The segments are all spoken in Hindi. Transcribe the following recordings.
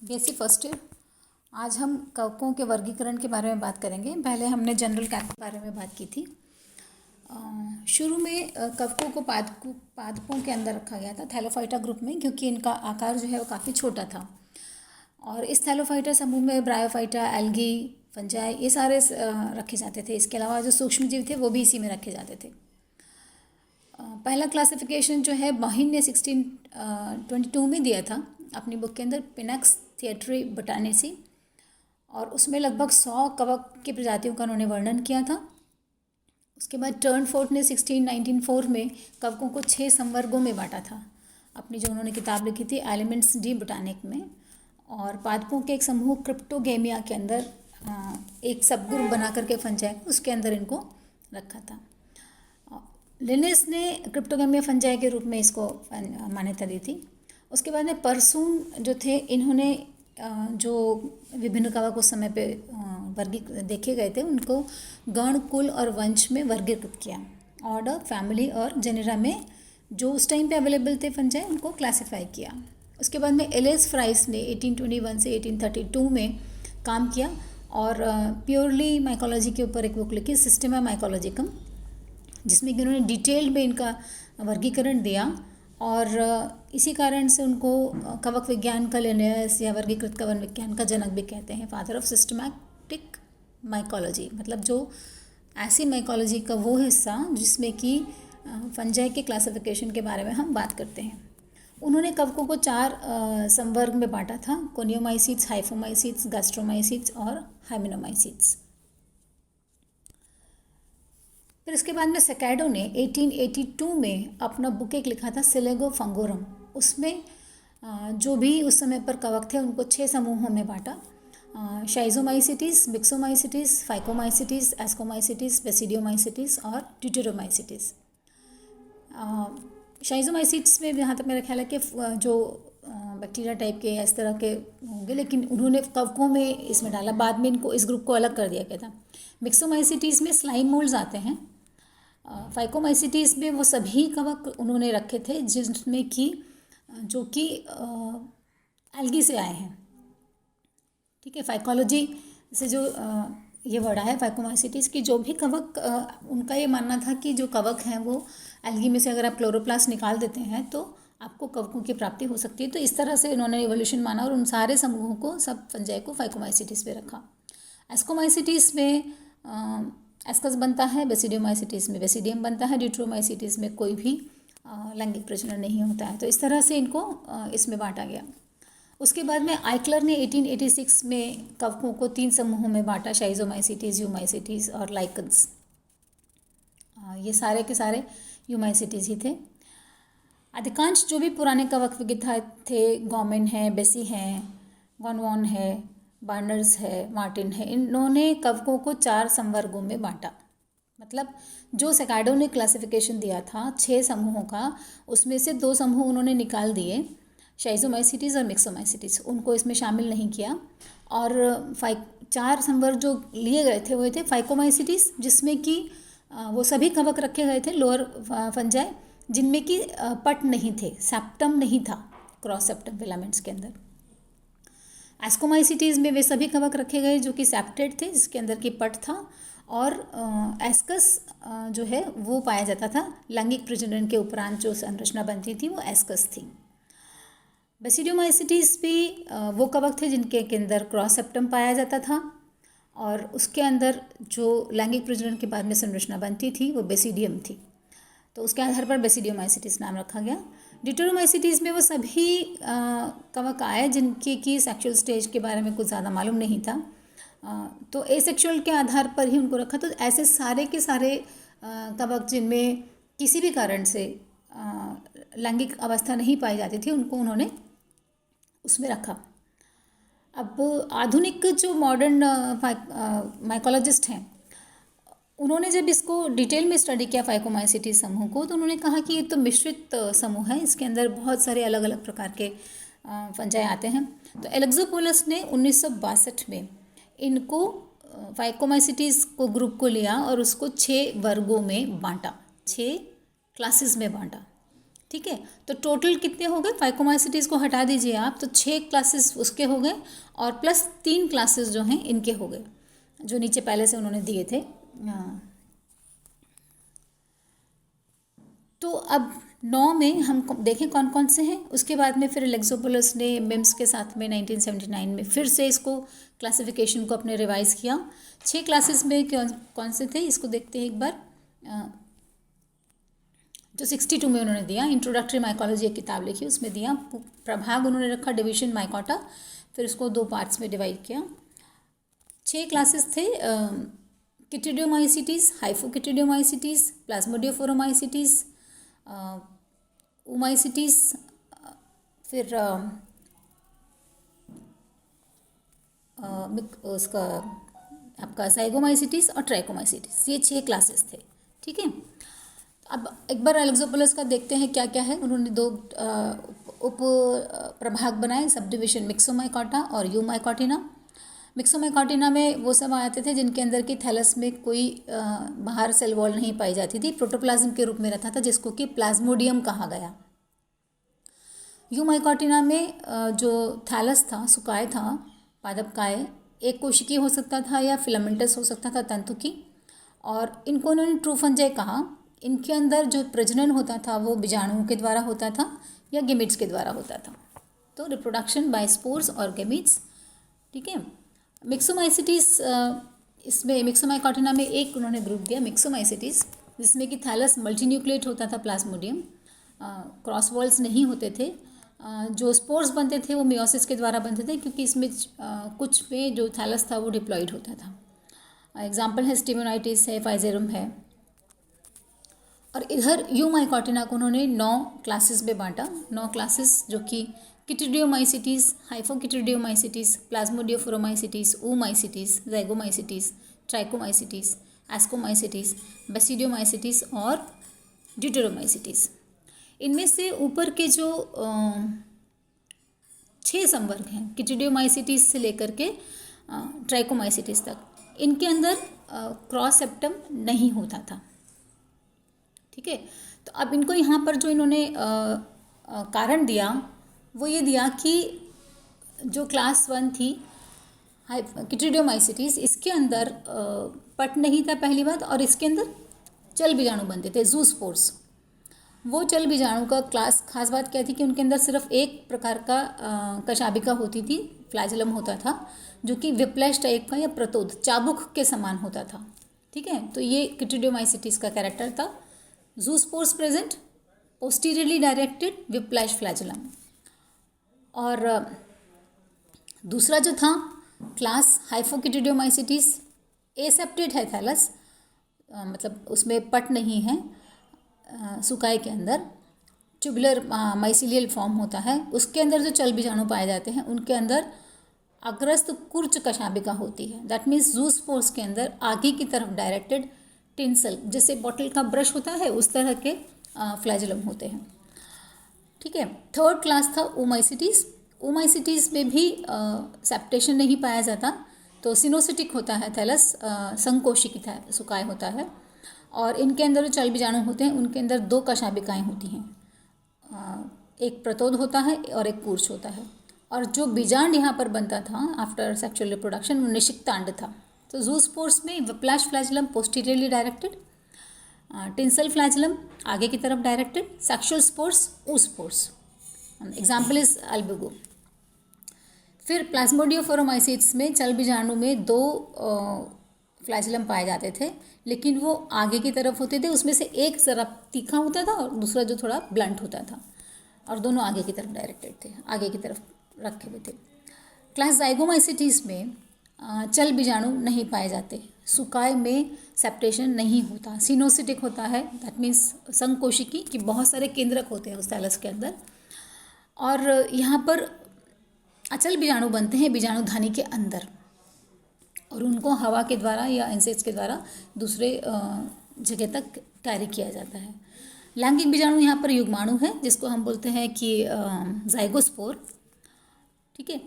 Basic first year. आज हम कवकों के वर्गीकरण के बारे में बात करेंगे। पहले हमने जनरल कैट के बारे में बात की थी। शुरू में कवकों को पादपों के अंदर रखा गया था थैलोफाइटा ग्रुप में, क्योंकि इनका आकार जो है वो काफ़ी छोटा था। और इस थैलोफाइटा समूह में ब्रायोफाइटा, एल्गी, फंजाई ये सारे रखे जाते थे। इसके अलावा जो सूक्ष्मजीव थे वो भी इसी में रखे जाते थे। पहला क्लासिफिकेशन जो है बॉहिन ने 1622 में दिया था अपनी बुक के अंदर, पिनक्स थिएटरी बोटानेसी, और उसमें लगभग 100 कवक की प्रजातियों का उन्होंने वर्णन किया था। उसके बाद टर्नफोर्ड ने 1694 में कवकों को 6 संवर्गों में बांटा था अपनी जो उन्होंने किताब लिखी थी एलिमेंट्स डी बोटानिक में। और पादपों के एक समूह क्रिप्टोगेमिया के अंदर एक सब ग्रुप बना करके फंजाई उसके अंदर इनको रखा था। लिनेस ने क्रिप्टोगेमिया फंजाई के रूप में इसको मान्यता दी थी। उसके बाद में परसून जो थे, इन्होंने जो विभिन्न कवक उस समय पे देखे गए थे उनको गण, कुल और वंश में वर्गीकृत किया। ऑर्डर, फैमिली और जेनेरा में जो उस टाइम पे अवेलेबल थे फंजाई उनको क्लासिफाई किया। उसके बाद में एलिस फ्राइस ने 1821 से 1832 में काम किया और प्योरली माइकोलॉजी के ऊपर एक बुक लिखी, सिस्टमा माइकोलॉजिकम, जिसमें कि उन्होंने डिटेल में इनका वर्गीकरण दिया। और इसी कारण से उनको कवक विज्ञान का लिनेयस या वर्गीकृत कवक विज्ञान का जनक भी कहते हैं, फादर ऑफ सिस्टमैटिक माइकोलॉजी। मतलब जो ऐसी माइकोलॉजी का वो हिस्सा जिसमें कि फंजाई के क्लासिफिकेशन के बारे में हम बात करते हैं। उन्होंने कवकों को 4 संवर्ग में बांटा था, कोनियोमाइसीट्स, हाइफोमाइसीट्स, गैस्ट्रोमाइसीट्स और हाइमेनोमाइसीट्स। फिर इसके बाद में सेकेडो ने 1882 में अपना बुक एक लिखा था सिलेगो फंगोरम। उसमें जो भी उस समय पर कवक थे उनको 6 समूहों में बांटा, शाइजोमाइसिटीज, मिक्सोमाइसिटीज, फाइकोमाइसिटीज, एस्कोमाइसिटीज, बेसिडियोमाइसिटीज और ड्यूटेरोमाइसिटीज। शाइजोमाइसिट्स में जहाँ तक मेरा ख्याल है कि जो बैक्टीरिया टाइप के इस तरह के होंगे, लेकिन उन्होंने कवकों में इसमें डाला, बाद में इनको इस ग्रुप को अलग कर दिया गया था। मिक्सोमाइसिटीज़ में स्लाइम मोल्ड्स आते हैं। फाइकोमाइसिटीज़ में वो सभी कवक उन्होंने रखे थे जिसमें कि जो कि एल्गी से आए हैं। ठीक है, फाइकोलॉजी से जो ये वर्ड आया फाइकोमाइसिटीज़ की, जो भी कवक उनका ये मानना था कि जो कवक हैं वो एल्गी में से अगर आप क्लोरोप्लास्ट निकाल देते हैं तो आपको कवकों की प्राप्ति हो सकती है। तो इस तरह से इन्होंने इवोल्यूशन माना और उन सारे समूहों को, सब फंजाई को फाइकोमाइसिटीज़ पे रखा। एस्कोमाइसिटीज़ में एस्कस बनता है, बेसिडियोमाइसिटीज़ में बेसिडियम बनता है, ड्यूटेरोमाइसिटीज़ में कोई भी लैंगिक प्रजनन नहीं होता है। तो इस तरह से इनको इसमें बांटा गया। उसके बाद में आइक्लर ने 1886 में कवकों को 3 समूहों में बांटा, शाइजोमाइसिटीज़, यूमाइसिटीज़ और लाइकन्स। ये सारे के सारे यूमाइसिटीज़ ही थे। अधिकांश जो भी पुराने कवक विविधता थे, गॉमेन है, बेसी हैं, गॉनवॉन है, बार्नर्स है, मार्टिन है, इन्होंने कवकों को 4 संवर्गों में बांटा। मतलब जो सेकाडो ने क्लासिफिकेशन दिया था 6 समूहों का, उसमें से 2 समूह उन्होंने निकाल दिए, शाइजोमाइसिटीज़ और मिक्सोमाइसिटीज़, उनको इसमें शामिल नहीं किया। और 4 संवर्ग जो लिए गए थे वो थे फाइकोमाइसिटीज़, जिसमें कि वो सभी कवक रखे गए थे लोअर फंजाई जिनमें कि पट नहीं थे, सेप्टम नहीं था क्रॉस सेप्टम फिलामेंट्स के अंदर। एस्कोमाइसिटीज़ में वे सभी कवक रखे गए जो कि सेप्टेड थे, जिसके अंदर की पट था। और एस्कस जो है वो पाया जाता था, लैंगिक प्रजनन के उपरांत जो संरचना बनती थी वो एस्कस थी। बेसिडियोमाइसिटीज़ भी वो कवक थे जिनके अंदर क्रॉस सेप्टम पाया जाता था और उसके अंदर जो लैंगिक प्रजनन के बाद में संरचना बनती थी वो बेसिडियम थी। तो उसके आधार पर बेसिडियोमाइसिटीज़ नाम रखा गया। ड्यूटेरोमाइसिटीज़ में वो सभी कवक आए जिनकी की सेक्सुअल स्टेज के बारे में कुछ ज़्यादा मालूम नहीं था, तो एसेक्सुअल के आधार पर ही उनको रखा। तो ऐसे सारे के सारे कवक जिनमें किसी भी कारण से लैंगिक अवस्था नहीं पाई जाती थी उनको उन्होंने उसमें रखा। अब आधुनिक जो मॉडर्न माइकोलॉजिस्ट हैं उन्होंने जब इसको डिटेल में स्टडी किया फाइकोमाइसिटीज़ समूह को, तो उन्होंने कहा कि ये तो मिश्रित समूह है, इसके अंदर बहुत सारे अलग अलग प्रकार के फंजाई आते हैं। तो एलेक्सोपोलस ने 1962 में इनको फाइकोमाइसिटीज़ को ग्रुप को लिया और उसको 6 वर्गों में बांटा, 6 क्लासेस में बांटा। ठीक है, तो टोटल कितने हो गए, फाइकोमाइसिटीज़ को हटा दीजिए आप, तो 6 क्लासेस उसके हो गए और प्लस 3 क्लासेस जो हैं इनके हो गए, जो नीचे पहले से उन्होंने दिए थे। तो अब 9 में हम देखें कौन कौन से हैं। उसके बाद में फिर एलेक्सोपोलस ने मिम्स के साथ में 1979 में फिर से इसको क्लासिफिकेशन को अपने रिवाइज़ किया। 6 क्लासेस में कौन से थे, इसको देखते हैं एक बार। जो 62 में उन्होंने दिया, इंट्रोडक्टरी माइकोलॉजी एक किताब लिखी, उसमें दिया प्रभाग उन्होंने रखा डिवीजन माइकोटा, फिर उसको 2 पार्ट्स में डिवाइड किया। 6 क्लासेस थे, किटिडियोमाइसिटीज़, हाइफोकिटिडियोमाइसिटीज़, प्लाज्मोडियोफोरोमाइसिटीज़, ओमाइसिटीज़, फिर उसका आपका साइगोमाइसिटीज़ और ट्राइकोमाइसिटीज़, ये 6 क्लासेस थे। ठीक है, अब एक बार एलेक्सोपोलस का देखते हैं क्या क्या है। उन्होंने 2 उप प्रभाग बनाए, सब डिविजन मिक्सोमाइकोटा और यूमाइकोटिना। मिक्सोमाइकोटिना में वो सब आते थे जिनके अंदर की थैलस में कोई बाहर सेल वॉल नहीं पाई जाती थी, प्रोटोप्लाज्म के रूप में रहता था, जिसको कि प्लाज्मोडियम कहा गया। यूमाइकोटिना में जो थैलस था, सुकाय था, पादपकाय, एक कोशिकी हो सकता था या फिलामेंटस हो सकता था, तंतु की, और इनको उन्होंने ट्रू फंजाई कहा। इनके अंदर जो प्रजनन होता था वो बीजाणुओं के द्वारा होता था या गेमिट्स के द्वारा होता था, तो रिप्रोडक्शन बाय स्पोर्स और गेमिट्स। ठीक है, मिक्सोमाइसिटीज़, इसमें मिक्सोमाइकोटिना में एक उन्होंने ग्रुप दिया मिक्सोमाइसिटीज़, जिसमें कि थैलस मल्टीन्यूक्लिएट होता था, प्लाज्मोडियम, क्रॉस वॉल्स नहीं होते थे। जो स्पोर्स बनते थे वो मियोसिस के द्वारा बनते थे, क्योंकि इसमें कुछ में जो थैलस था वो डिप्लॉयड होता था। एग्जाम्पल है स्टिमोनाइटिस है, फाइजेरम है। और इधर यूमाइकोटिना को उन्होंने 9 क्लासेस में बांटा, 9 क्लासेस जो कि किटिडियोमाइसिटीज़, हाइफोकिटिडियोमाइसिटीज़, प्लाज्मोडियोफोरोमाइसिटीज़, ओमाइसिटीज़, ज़ाइगोमाइसिटीज़, ट्राइकोमाइसिटीज़, एस्कोमाइसिटीज़, बेसिडियोमाइसिटीज़ और ड्यूटेरोमाइसिटीज़। इनमें से ऊपर के जो 6 संवर्ग हैं, किटिडियोमाइसिटीज़ से लेकर के ट्राइकोमाइसिटीज़ तक, इनके अंदर क्रॉस सेप्टम नहीं होता था। ठीक है, तो अब इनको यहाँ पर जो इन्होंने कारण दिया वो ये दिया कि जो क्लास 1 थी किटिडियोमाइसिटीज़, इसके अंदर पट नहीं था पहली बात, और इसके अंदर चल बीजाणु बनते थे, जूस्पोर्स। वो चल बीजाणु का खास बात क्या थी कि उनके अंदर सिर्फ एक प्रकार का कशाबिका होती थी, फ्लैजेलम होता था, जो कि विप्लैश टाइप का या प्रतोद, चाबुक के समान होता था। ठीक है, तो ये किटिडियोमाइसिटीज़ का कैरेक्टर था। Zoospores present, posteriorly directed, whiplash flagellum. और दूसरा जो था क्लास हाइफोकिटिडियोमाइसिटीज़, एसेप्टेड है थैलस, मतलब उसमें पट नहीं है, सुकाय के अंदर ट्यूबुलर माइसिलियल फॉर्म होता है, उसके अंदर जो चल बीजाणु पाए जाते हैं उनके अंदर अग्रस्त कुर्च कशाबिका होती है। दैट मीन्स जूस्पोर्स के अंदर आगे की तरफ डायरेक्टेड टिंसल, जैसे बॉटल का ब्रश होता है उस तरह के फ्लैजेलम होते हैं। ठीक है, थर्ड क्लास था ओमाइसिटीज़। ओमाइसिटीज़ में भी सेप्टेशन नहीं पाया जाता, तो सिनोसिटिक होता है थैलस, संकोशिकी सुकाय होता है, और इनके अंदर जो चल बीजाणु होते हैं उनके अंदर 2 कशाबिकाएँ होती हैं, एक प्रतोद होता है और एक कूर्च होता है। और जो बीजांड यहाँ पर बनता था आफ्टर सेक्सुअल रिप्रोडक्शन वो निषिक्तांड था। तो जूस्पोर्स में whiplash flagellum posteriorly directed, tinsel flagellum आगे की तरफ directed, sexual spores oospores, example is Albugo. फिर प्लाज्मोडियोफोरोमाइसिट्स में चल बीजाणु में 2 फ्लैजेलम पाए जाते थे, लेकिन वो आगे की तरफ होते थे, उसमें से एक ज़रा तीखा होता था और दूसरा जो थोड़ा ब्लंट होता था, और दोनों आगे की तरफ डायरेक्टेड थे, आगे की तरफ रखे हुए थे। क्लास ज़ाइगोमाइसिटीज़ में चल बीजाणु नहीं पाए जाते, सुकाय में सेप्टेशन नहीं होता, सिनोसिटिक होता है, दैट मीन्स संकोशिकी कि बहुत सारे केंद्रक होते हैं उस थैलस के अंदर, और यहाँ पर अचल बीजाणु बनते हैं बीजाणु धानी के अंदर, और उनको हवा के द्वारा या इंसेक्ट्स के द्वारा दूसरे जगह तक कैरी किया जाता है। लैंगिक बीजाणु यहाँ पर युग्माणु है, जिसको हम बोलते हैं कि ज़ाइगोस्पोर। ठीक है,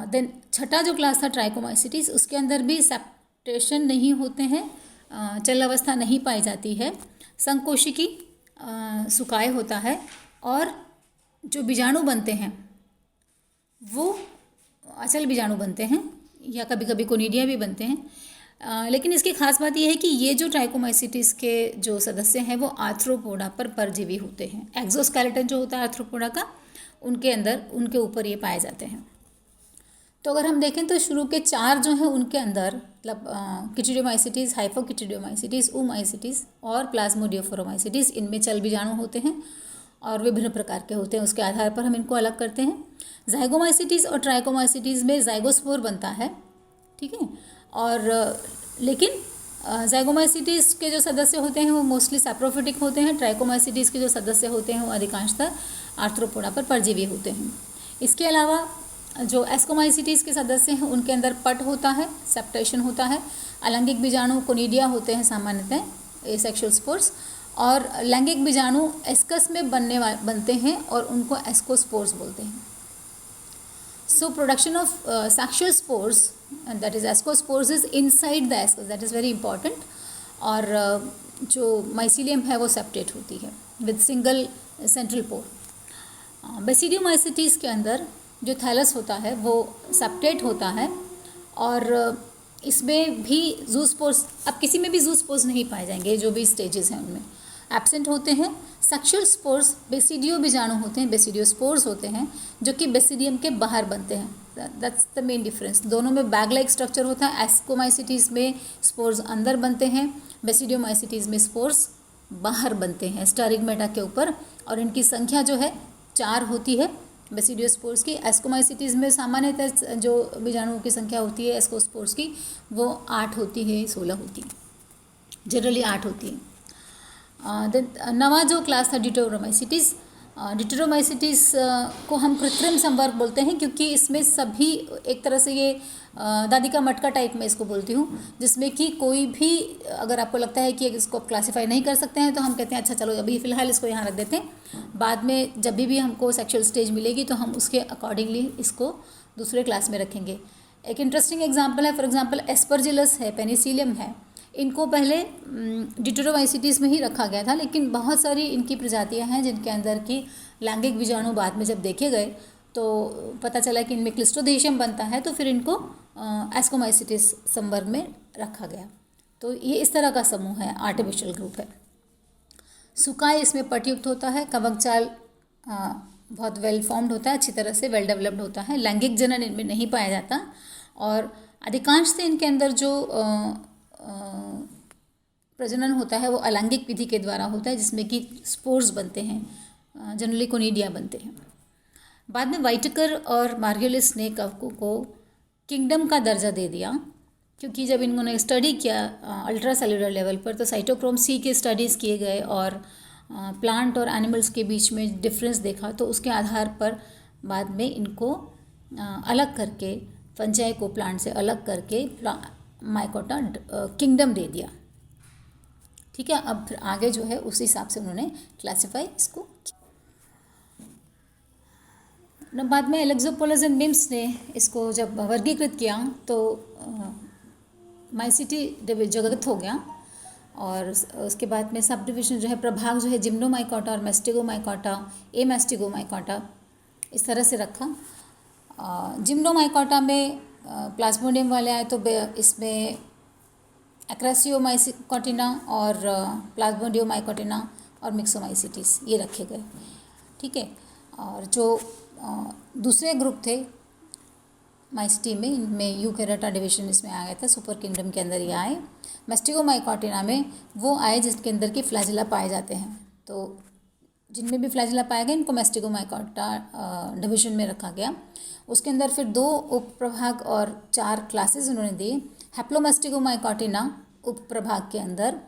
देन छठा जो क्लास था ट्राइकोमाइसिटीज़, उसके अंदर भी सेप्टेशन नहीं होते हैं, चल अवस्था नहीं पाई जाती है, संकोशिकी सुकाय होता है और जो बीजाणु बनते हैं वो अचल बीजाणु बनते हैं या कभी कभी कोनिडिया भी बनते हैं। लेकिन इसकी खास बात यह है कि ये जो ट्राइकोमाइसीटीज के जो सदस्य हैं वो आर्थ्रोपोडा पर परजीवी होते हैं। एक्सोस्केलेटन जो होता है आर्थ्रोपोडा का, उनके अंदर उनके ऊपर ये पाए जाते हैं। तो अगर हम देखें तो शुरू के 4 जो हैं उनके अंदर मतलब किटिडियोमाइसीटीज, हाइपोकिटिडियोमाइसीटीज, ओमाइसीटीज और प्लाज्मोडियोफोरोमाइसीटीज, इनमें चल बीजाणु होते हैं और विभिन्न प्रकार के होते हैं। उसके आधार पर हम इनको अलग करते हैं। जाइगोमाइसीटीज और ट्राइकोमाइसीटीज में जाइगोस्पोर बनता है, ठीक है। और लेकिन जाइगोमाइसीटीज के जो सदस्य होते हैं वो मोस्टली सैप्रोफिटिक होते हैं। ट्राइकोमाइसीटीज के जो सदस्य होते हैं वो अधिकांशतः आर्थ्रोपोडा पर परजीवी होते हैं। इसके अलावा जो एस्कोमाइसीटीज के सदस्य हैं उनके अंदर पट होता है, सेप्टेशन होता है। अलैंगिक बीजाणु कोनिडिया होते हैं सामान्यतः, एसेक्सुअल स्पोर्स, और लैंगिक बीजाणु एस्कस में बनते हैं और उनको एस्कोस्पोर्स बोलते हैं। So production of sexual spores that is ascospores is inside the ascus, that is very important. और जो माइसीलियम है वो सेप्टेट होती है विद सिंगल सेंट्रल पोर। बेसिडियोमाइसीटीज के अंदर जो थैलस होता है वो सेप्टेट होता है और इसमें भी जूस्पोर्स, अब किसी में भी जूस्पोर्स नहीं पाए जाएंगे, जो भी स्टेजेस हैं उनमें एब्सेंट होते हैं। सेक्सुअल स्पोर्स बेसिडियो बीजाणु होते हैं, बेसिडियोस्पोर्स होते हैं जो कि बेसिडियम के बाहर बनते हैं। That's the main difference. दोनों में बैग लाइक स्ट्रक्चर होता है। एस्कोमाइसीटीज में स्पोर्स अंदर बनते हैं, बेसिडियोमाइसीटीज में स्पोर्स बाहर बनते हैं स्टेरिगमेटा के ऊपर, और इनकी संख्या जो है 4 होती है बेसिडियोस्पोर्स की। एस्कोमाइसीटीज में सामान्यतः जो बीजाणुओं की संख्या होती है एस्कोस्पोर्स की वो 8 होती है, 16 होती है, जनरली 8 होती है। नवा जो क्लास था डिटेरोमाइसीटीज, डिटेरोमाइसीटीज को हम कृत्रिम संवर्ग बोलते हैं क्योंकि इसमें सभी एक तरह से ये दादी का मटका टाइप में इसको बोलती हूँ, जिसमें कि कोई भी अगर आपको लगता है कि इसको आप क्लासीफाई नहीं कर सकते हैं तो हम कहते हैं अच्छा चलो अभी फ़िलहाल इसको यहाँ रख देते हैं, बाद में जब भी हमको सेक्सुअल स्टेज मिलेगी तो हम उसके अकॉर्डिंगली इसको दूसरे क्लास में रखेंगे। एक इंटरेस्टिंग एग्जाम्पल है, फॉर एग्जाम्पल एस्परजिलस है, पेनिसिलियम है, इनको पहले डिटेरोमाइसीटीज में ही रखा गया था, लेकिन बहुत सारी इनकी प्रजातियां हैं जिनके अंदर की लैंगिक बीजाणु बाद में जब देखे गए तो पता चला कि इनमें क्लिस्ट्रोदेशियम बनता है, तो फिर इनको एस्कोमाइसीटीज संवर्ग में रखा गया। तो ये इस तरह का समूह है, आर्टिफिशियल ग्रुप है। सुकाय इसमें पटयुक्त होता है, कवक जाल बहुत वेल फॉर्म्ड होता है, अच्छी तरह से वेल डेवलप्ड होता है। लैंगिक जनन इनमें नहीं पाया जाता और अधिकांश से इनके अंदर जो प्रजनन होता है वो अलैंगिक विधि के द्वारा होता है, जिसमें कि स्पोर्स बनते हैं, जनरली कोनिडिया बनते हैं। बाद में वाइटकर और मार्गुलिस ने कवकों को किंगडम का दर्जा दे दिया, क्योंकि जब इन्होंने स्टडी किया अल्ट्रा सेलुलर लेवल पर तो साइटोक्रोम सी के स्टडीज़ किए गए और प्लांट और एनिमल्स के बीच में डिफरेंस देखा, तो उसके आधार पर बाद में इनको अलग करके, फंजाई को प्लांट से अलग करके माइकोटा किंगडम दे दिया। ठीक है, अब फिर आगे जो है उस हिसाब से उन्होंने क्लासिफाई इसको। बाद में एलेक्सोपोलस एंड बिम्स ने इसको जब वर्गीकृत किया तो माइसिटी जगत हो गया और उसके बाद में सब डिविजन जो है, प्रभाग जो है जिम्नोमाइकोटा और मेस्टिगोमाइकोटा, एमेस्टिगोमाइकोटा, इस तरह से रखा। जिम्नोमाइकोटा में प्लाज्मोडियम वाले आए तो इसमें एक्रेसियोमाइकोटिना और प्लाज्मोडियोमाइकोटिना और मिक्सोमाइसीटीज ये रखे गए। ठीक है, और जो दूसरे ग्रुप थे माइसिटी में, इनमें यूकेरेटा डिवीजन इसमें आ गया था, सुपर किंगडम के अंदर ये आए। मेस्टिगोमाइकोटिना में वो आए जिसके अंदर की फ्लैजिला पाए जाते हैं, तो जिनमें भी फ्लैजिला पाए गए इनको मेस्टिगोमाइकोटा डिवीजन में रखा गया। उसके अंदर फिर 2 उप प्रभाग और 4 क्लासेस उन्होंने दी। हैप्लोमेस्टिगोमाइकोटिना उप प्रभाग के अंदर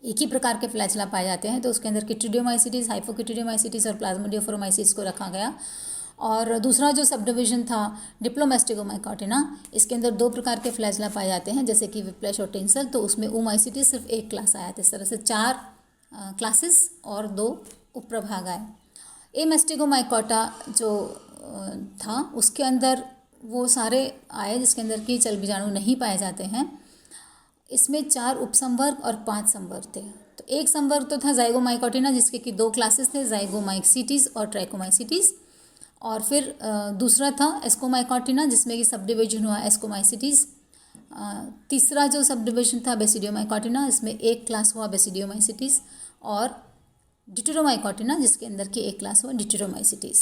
एक ही प्रकार के फ्लैजिला पाए जाते हैं, तो उसके अंदर किटिडियोमाइसीटीज, हाइपोकिटिडियोमाइसीटीज और प्लाज्मोडियोफोरोमाइसीस को रखा गया। और दूसरा जो सब डिवीजन था डिप्लोमेस्टिगोमाइकोटिना, इसके अंदर 2 प्रकार के फ्लैजिला पाए जाते हैं जैसे कि विप्लेश और टिंसल, तो उसमें ओमाइसीटीज सिर्फ 1 क्लास आया था। इस तरह से 4 क्लासेस और 2 उप प्रभाग आए। एमेस्टिगोमाइकोटा जो था उसके अंदर वो सारे आए जिसके अंदर की चल बीजाणु नहीं पाए जाते हैं। इसमें 4 उपसंवर्ग और 5 संवर्ग थे। तो एक संवर्ग तो था जाइगोमाइकोटिना, जिसके कि 2 क्लासेस थे, जाइगोमाइसीटीज और ट्राइकोमाइसीटीज। और फिर दूसरा था एस्कोमाइकोटिना, जिसमें कि सब डिवीजन हुआ एस्कोमाइसीटीज। तीसरा जो सब डिवीजन था बेसिडियोमाइकोटिना, इसमें एक क्लास हुआ बेसिडियोमाइसीटीज। और डिटेरोमाइकोटिना, जिसके अंदर की एक क्लास हुआ डिटेरोमाइसीटीज।